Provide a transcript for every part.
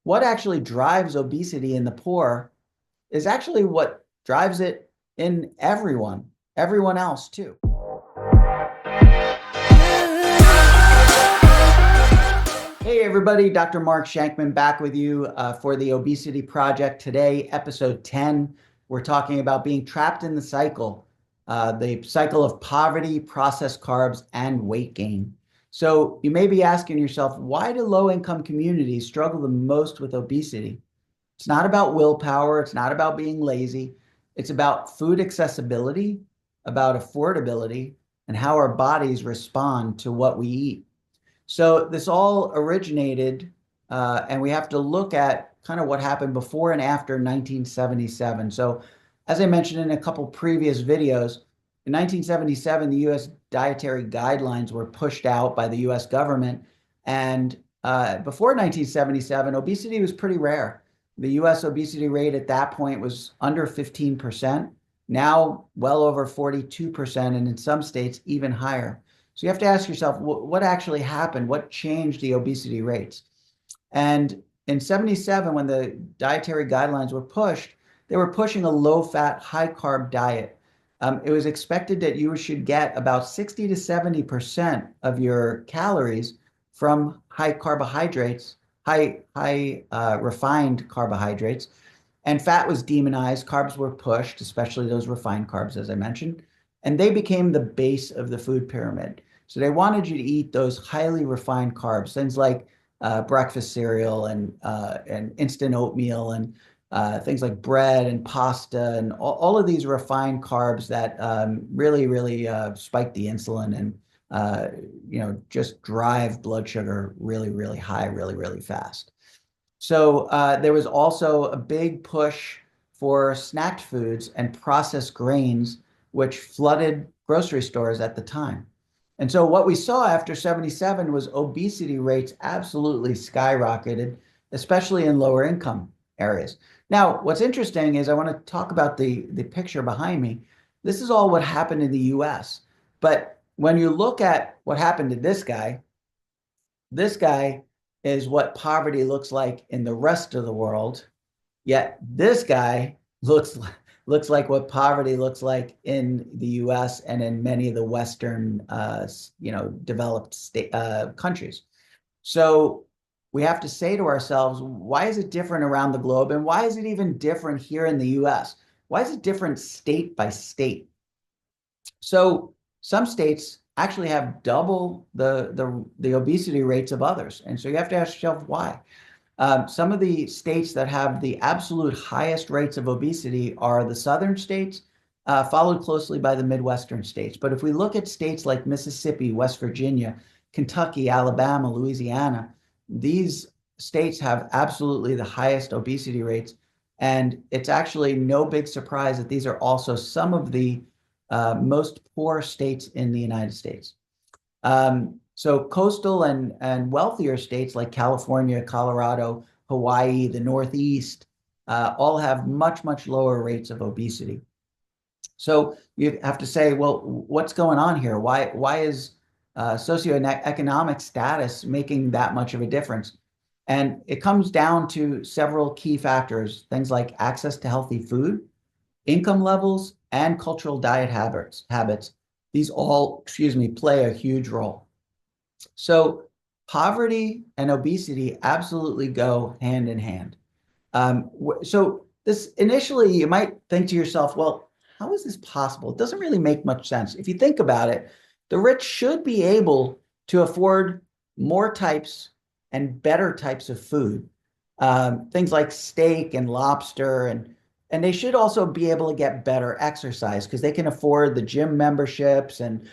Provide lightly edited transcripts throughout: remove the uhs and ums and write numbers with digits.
what actually drives obesity in the poor is actually what drives it in everyone else too. Hey everybody, Dr. Mark Shankman back with you for the Obesity Project. Today, episode 10, we're talking about being trapped in the cycle of poverty, processed carbs, and weight gain. So you may be asking yourself, why do low-income communities struggle the most with obesity? It's not about willpower. It's not about being lazy. It's about food accessibility, about affordability, and how our bodies respond to what we eat. So this all originated, and we have to look at kind of what happened before and after 1977. So as I mentioned in a couple previous videos, in 1977, the U.S. dietary guidelines were pushed out by the U.S. government. And before 1977, obesity was pretty rare. The U.S. obesity rate at that point was under 15%, now well over 42%, and in some states, even higher. So you have to ask yourself, what actually happened? What changed the obesity rates? And in 77, when the dietary guidelines were pushed, they were pushing a low-fat, high-carb diet. It was expected that you should get about 60 to 70% of your calories from high carbohydrates, high refined carbohydrates, and fat was demonized. Carbs were pushed, especially those refined carbs, as I mentioned, and they became the base of the food pyramid. So they wanted you to eat those highly refined carbs, things like breakfast cereal and instant oatmeal and things like bread and pasta and all of these refined carbs that really spike the insulin and just drive blood sugar really high, really fast. So there was also a big push for snacked foods and processed grains, which flooded grocery stores at the time. And so what we saw after 77 was obesity rates absolutely skyrocketed, especially in lower income areas. Now, what's interesting is I want to talk about the picture behind me. This is all what happened in the US. But when you look at what happened to this guy is what poverty looks like in the rest of the world. Yet this guy looks like what poverty looks like in the U.S. and in many of the Western, developed countries. So we have to say to ourselves, why is it different around the globe, and why is it even different here in the U.S.? Why is it different state by state? So some states actually have double the obesity rates of others, and so you have to ask yourself why. Some of the states that have the absolute highest rates of obesity are the southern states, followed closely by the Midwestern states. But if we look at states like Mississippi, West Virginia, Kentucky, Alabama, Louisiana, these states have absolutely the highest obesity rates. And it's actually no big surprise that these are also some of the most poor states in the United States. So coastal and wealthier states like California, Colorado, Hawaii, the Northeast, all have much lower rates of obesity. So you have to say, well, what's going on here? Why is socioeconomic status making that much of a difference? And it comes down to several key factors, things like access to healthy food, income levels, and cultural diet habits. These all, play a huge role. So poverty and obesity absolutely go hand in hand. So this initially, you might think to yourself, well, how is this possible? It doesn't really make much sense. If you think about it, the rich should be able to afford more types and better types of food, things like steak and lobster, and they should also be able to get better exercise because they can afford the gym memberships and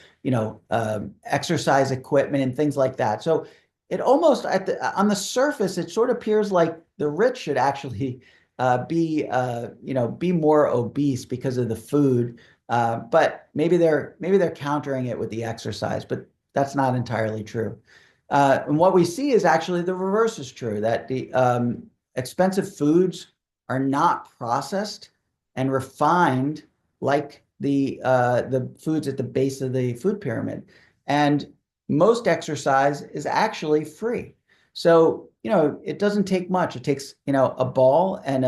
exercise equipment and things like that. So it almost on the surface, it sort of appears like the rich should actually be more obese because of the food, but maybe they're countering it with the exercise, but that's not entirely true. And what we see is actually the reverse is true, that the expensive foods are not processed and refined like the foods at the base of the food pyramid. And most exercise is actually free. So it doesn't take much. It takes, a ball and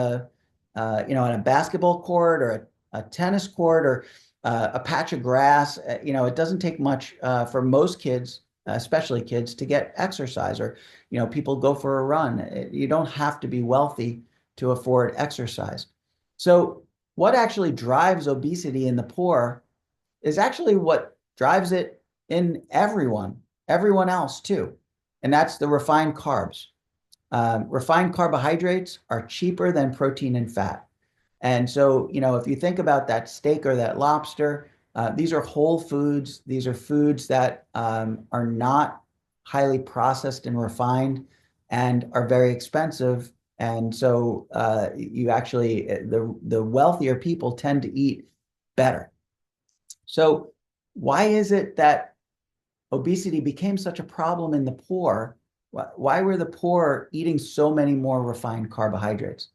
and a basketball court or a tennis court or a patch of grass. It doesn't take much for most kids, especially kids, to get exercise or, people go for a run. You don't have to be wealthy to afford exercise. So what actually drives obesity in the poor is actually what drives it in everyone else too. And that's the refined carbs. Refined carbohydrates are cheaper than protein and fat. And so, if you think about that steak or that lobster, these are whole foods. These are foods that are not highly processed and refined and are very expensive. And so you actually, the wealthier people tend to eat better. So why is it that obesity became such a problem in the poor? Why were the poor eating so many more refined carbohydrates?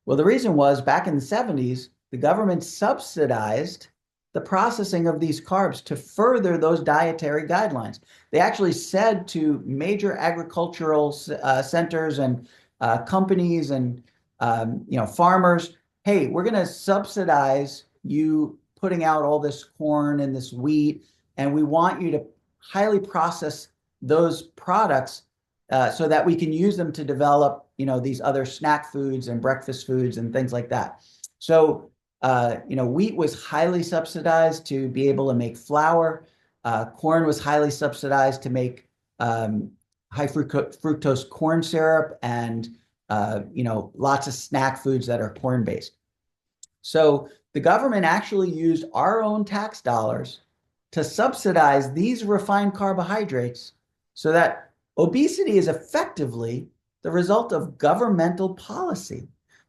Well, the reason was back in the 70s, the government subsidized the processing of these carbs to further those dietary guidelines. They actually said to major agricultural centers and companies and farmers, hey, we're going to subsidize you putting out all this corn and this wheat, and we want you to highly process those products so that we can use them to develop, these other snack foods and breakfast foods and things like that. So, wheat was highly subsidized to be able to make flour. Corn was highly subsidized to make high fructose corn syrup and, lots of snack foods that are corn-based. So the government actually used our own tax dollars to subsidize these refined carbohydrates so that obesity is effectively the result of governmental policy.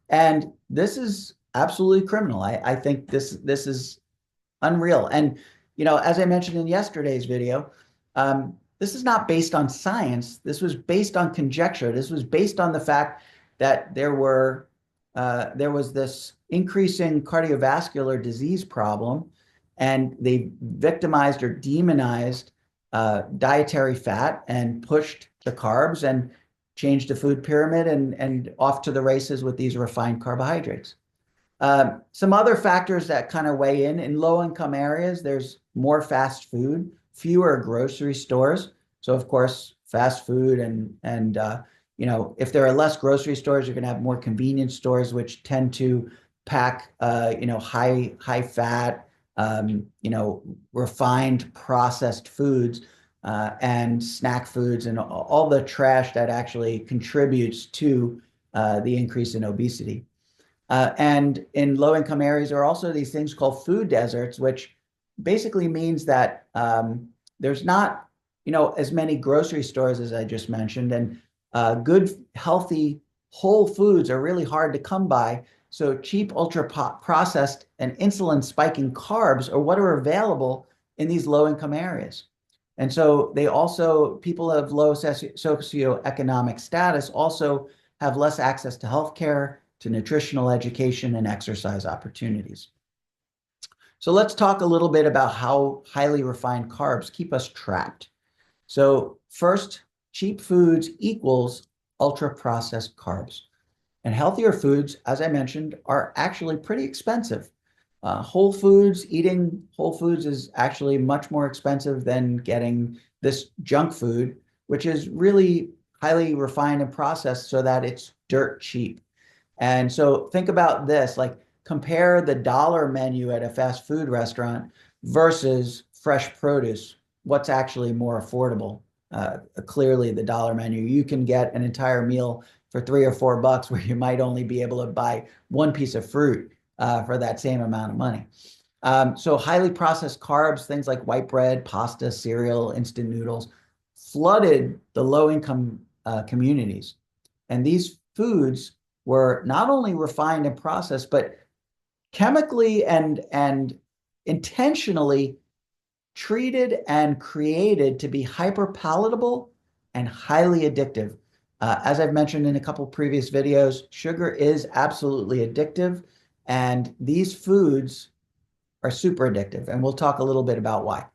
And this is absolutely criminal. I think this is unreal. And, as I mentioned in yesterday's video, this is not based on science. This was based on conjecture. This was based on the fact that there was this increasing cardiovascular disease problem, and they victimized or demonized dietary fat and pushed the carbs and changed the food pyramid and off to the races with these refined carbohydrates. Some other factors that kind of weigh in low-income areas, there's more fast food, fewer grocery stores. So of course, fast food and if there are less grocery stores, you're going to have more convenience stores, which tend to pack high fat, refined processed foods and snack foods and all the trash that actually contributes to the increase in obesity. And in low-income areas, there are also these things called food deserts, which basically means that there's not, as many grocery stores as I just mentioned, and good, healthy, whole foods are really hard to come by. So cheap, ultra-processed and insulin-spiking carbs are what are available in these low-income areas. And so people of low socioeconomic status also have less access to healthcare, to nutritional education, and exercise opportunities. So let's talk a little bit about how highly refined carbs keep us trapped. So first, cheap foods equals ultra-processed carbs. And healthier foods, as I mentioned, are actually pretty expensive. Eating whole foods is actually much more expensive than getting this junk food, which is really highly refined and processed so that it's dirt cheap. And so think about this, like compare the dollar menu at a fast food restaurant versus fresh produce. What's actually more affordable? Clearly the dollar menu. You can get an entire meal for $3 or $4 where you might only be able to buy one piece of fruit for that same amount of money. So highly processed carbs, things like white bread, pasta, cereal, instant noodles, flooded the low-income communities. And these foods were not only refined and processed, but chemically and intentionally treated and created to be hyper palatable and highly addictive. As I've mentioned in a couple previous videos, sugar is absolutely addictive, and these foods are super addictive, and we'll talk a little bit about why.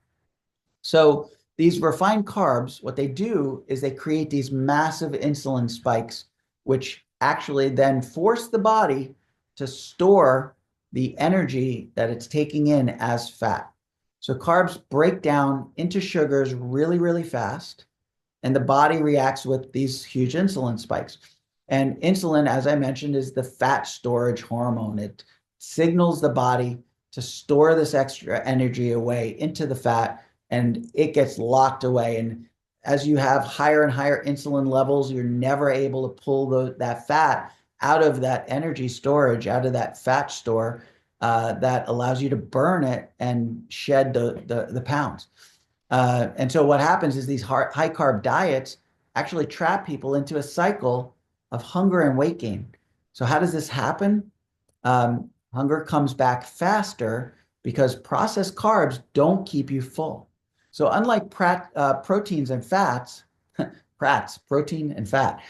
So these refined carbs, what they do is they create these massive insulin spikes, which actually then force the body to store the energy that it's taking in as fat. So carbs break down into sugars really, really fast, and the body reacts with these huge insulin spikes. And insulin, as I mentioned, is the fat storage hormone. It signals the body to store this extra energy away into the fat, and it gets locked away. And as you have higher and higher insulin levels, you're never able to pull that fat out of that energy storage, out of that fat store that allows you to burn it and shed the pounds. And so what happens is these high carb diets actually trap people into a cycle of hunger and weight gain. So how does this happen? Hunger comes back faster because processed carbs don't keep you full. So unlike proteins and fats, protein and fat.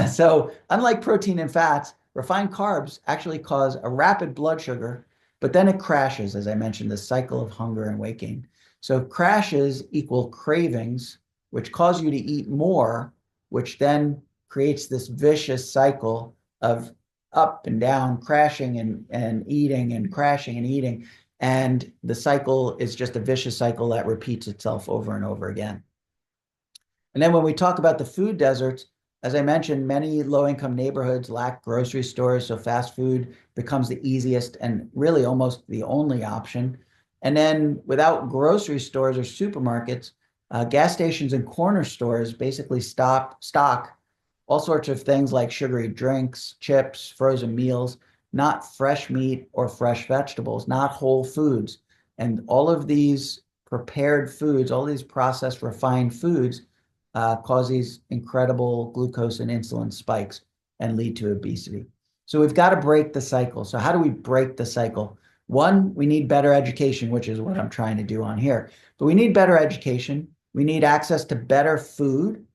So unlike protein and fats, refined carbs actually cause a rapid blood sugar, but then it crashes, as I mentioned, the cycle of hunger and weight gain. So crashes equal cravings, which cause you to eat more, which then creates this vicious cycle of up and down, crashing and eating and crashing and eating. And the cycle is just a vicious cycle that repeats itself over and over again. And then when we talk about the food deserts, as I mentioned, many low-income neighborhoods lack grocery stores, so fast food becomes the easiest and really almost the only option. And then without grocery stores or supermarkets, gas stations and corner stores basically stock all sorts of things like sugary drinks, chips, frozen meals, not fresh meat or fresh vegetables, not whole foods. And all of these prepared foods, all these processed refined foods cause these incredible glucose and insulin spikes and lead to obesity. So we've got to break the cycle. So how do we break the cycle? One, we need better education, which is what I'm trying to do on here. But we need better education. We need access to better food,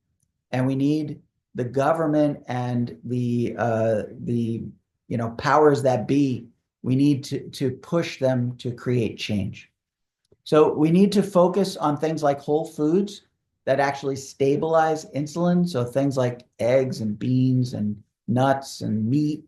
and we need the government and the powers that be. We need to push them to create change. So we need to focus on things like whole foods that actually stabilize insulin. So things like eggs and beans and nuts and meat.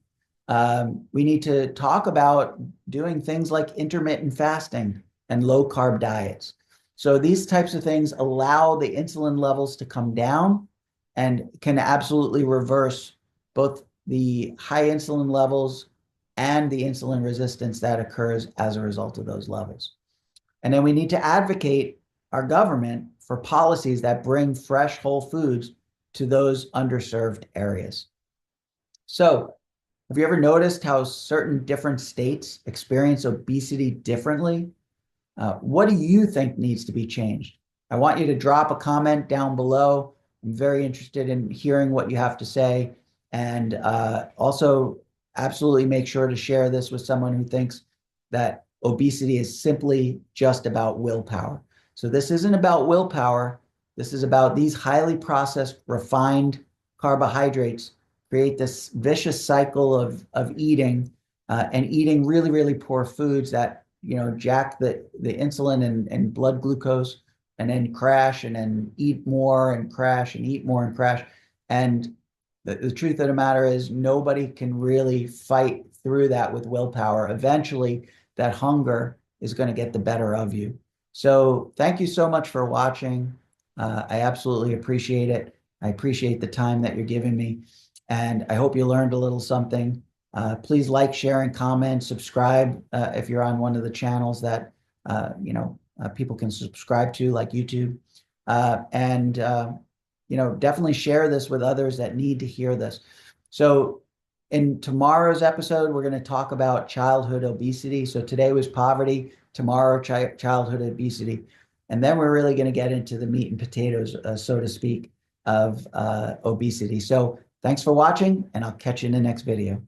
We need to talk about doing things like intermittent fasting and low carb diets. So these types of things allow the insulin levels to come down and can absolutely reverse both the high insulin levels and the insulin resistance that occurs as a result of those levels. And then we need to advocate our government for policies that bring fresh whole foods to those underserved areas. So, have you ever noticed how certain different states experience obesity differently? What do you think needs to be changed? I want you to drop a comment down below. I'm very interested in hearing what you have to say. And also, absolutely make sure to share this with someone who thinks that obesity is simply just about willpower. So this isn't about willpower. This is about these highly processed, refined carbohydrates create this vicious cycle of eating and eating really, really poor foods that, jack the insulin and blood glucose, and then crash and then eat more and crash and eat more and crash. And the truth of the matter is nobody can really fight through that with willpower. Eventually, that hunger is going to get the better of you. So thank you so much for watching. I absolutely appreciate it. I appreciate the time that you're giving me. And I hope you learned a little something. Please like, share, and comment. Subscribe if you're on one of the channels that people can subscribe to, like YouTube. And definitely share this with others that need to hear this. So in tomorrow's episode, we're going to talk about childhood obesity. So today was poverty, tomorrow childhood obesity. And then we're really going to get into the meat and potatoes, so to speak, of obesity. So thanks for watching, and I'll catch you in the next video.